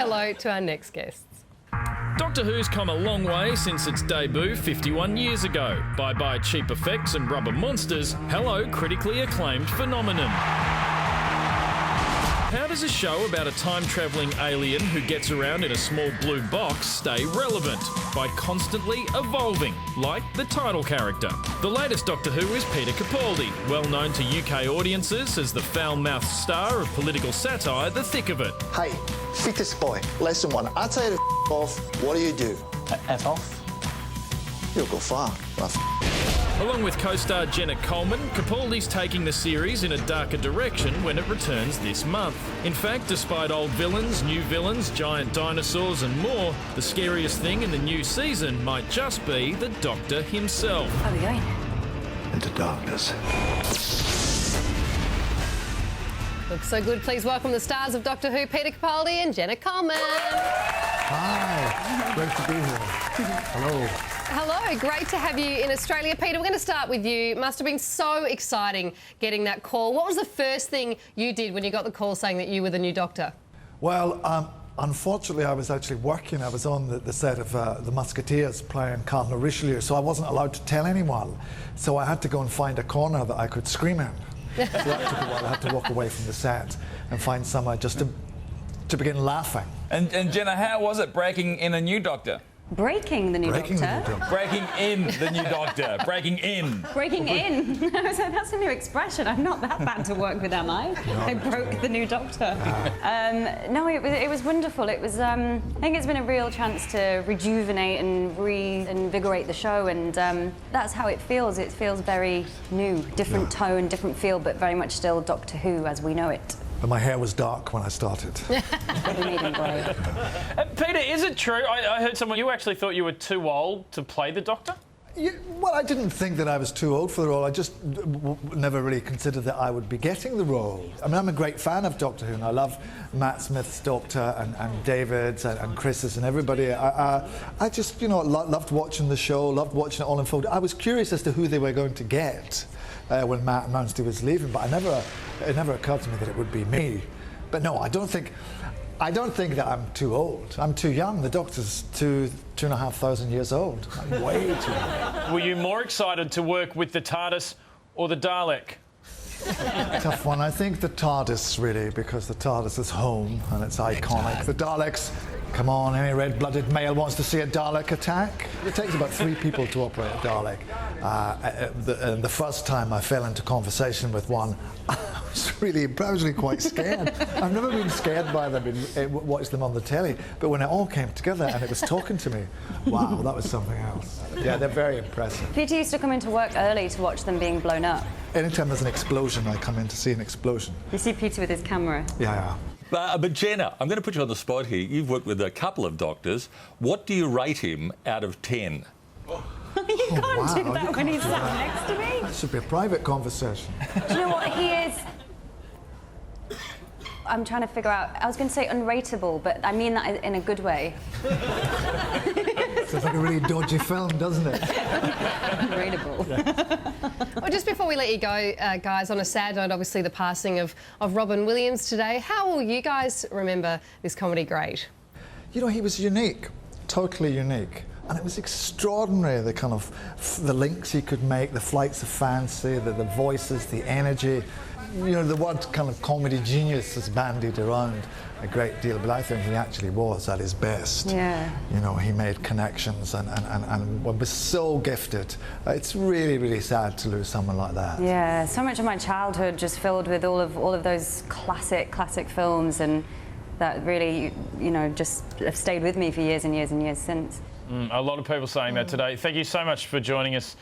hello to our next guests. Doctor Who's come a long way since its debut 51 years ago. Bye-bye cheap effects and rubber monsters. Hello, critically acclaimed phenomenon. How does a show about a time-travelling alien who gets around in a small blue box stay relevant? By constantly evolving, like the title character. The latest Doctor Who is Peter Capaldi, well known to UK audiences as the foul-mouthed star of political satire The Thick of It. Hey, fittest boy, lesson one. I tell you to off, what do? F off? You'll go far. Along with co-star Jenna Coleman, Capaldi's taking the series in a darker direction when it returns this month. In fact, despite old villains, new villains, giant dinosaurs and more, the scariest thing in the new season might just be the Doctor himself. How are we going? Into darkness. Looks so good. Please welcome the stars of Doctor Who, Peter Capaldi and Jenna Coleman. Hi, great to be here. Hello. Hello, great to have you in Australia. Peter, we're going to start with you. Must have been so exciting getting that call. What was the first thing you did when you got the call saying that you were the new Doctor? Well, unfortunately, I was actually working. I was on the set of The Musketeers playing Cardinal Richelieu, so I wasn't allowed to tell anyone. So I had to go and find a corner that I could scream in. So that took a while. I had to walk away from the set and find somewhere just to begin laughing. And Jenna, how was it breaking in a new Doctor? Breaking the new Doctor. Breaking in the new Doctor. Breaking in. Breaking in. So that's a new expression. I'm not that bad to work with, am I? No. I broke the new Doctor. No, it was wonderful. It was. I think it's been a real chance to rejuvenate and reinvigorate the show, and that's how it feels. It feels very new, different tone, different feel, but very much still Doctor Who as we know it. But my hair was dark when I started. We made him grey. Peter, is it true? I heard someone, you actually thought you were too old to play the Doctor? Well, I didn't think that I was too old for the role. I just never really considered that I would be getting the role. I mean, I'm a great fan of Doctor Who, and I love Matt Smith's Doctor and David's and Chris's and everybody. I just, loved watching the show, loved watching it all unfold. I was curious as to who they were going to get when Matt announced he was leaving, but it never occurred to me that it would be me. But no, I don't think that I'm too old. I'm too young. The Doctor's 2,500 years old. I'm way too young. Were you more excited to work with the TARDIS or the Dalek? Tough one. I think the TARDIS, really, because the TARDIS is home and it's iconic. The Daleks, come on, any red-blooded male wants to see a Dalek attack. It takes about 3 people to operate a Dalek. The first time I fell into conversation with one, I was really quite scared. I've never been scared by them and watched them on the telly, but when it all came together and it was talking to me, wow, that was something else. Yeah, they're very impressive. Peter used to come into work early to watch them being blown up. Anytime there's an explosion, I come in to see an explosion. You see Peter with his camera. Yeah. But Jenna, I'm going to put you on the spot here. You've worked with a couple of Doctors. What do you rate him out of 10? You can't do that when he's sat next to me. That should be a private conversation. Do you know what he is? I'm trying to figure out. I was going to say unrateable, but I mean that in a good way. Sounds like a really dodgy film, doesn't it? Unrateable. Well, just before we let you go, guys, on a sad note, obviously the passing of Robin Williams today. How will you guys remember this comedy great? He was unique, totally unique. And it was extraordinary, the kind of the links he could make, the flights of fancy, the voices, the energy. The word kind of comedy genius is bandied around a great deal, but I think he actually was at his best. Yeah. He made connections and was so gifted. It's really, really sad to lose someone like that. Yeah, so much of my childhood just filled with all of those classic films, and that really, just have stayed with me for years and years and years since. A lot of people saying that today. Thank you so much for joining us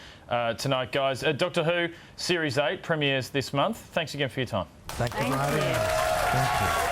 tonight, guys. Doctor Who Series 8 premieres this month. Thanks again for your time. Thank you for having me. Thank you.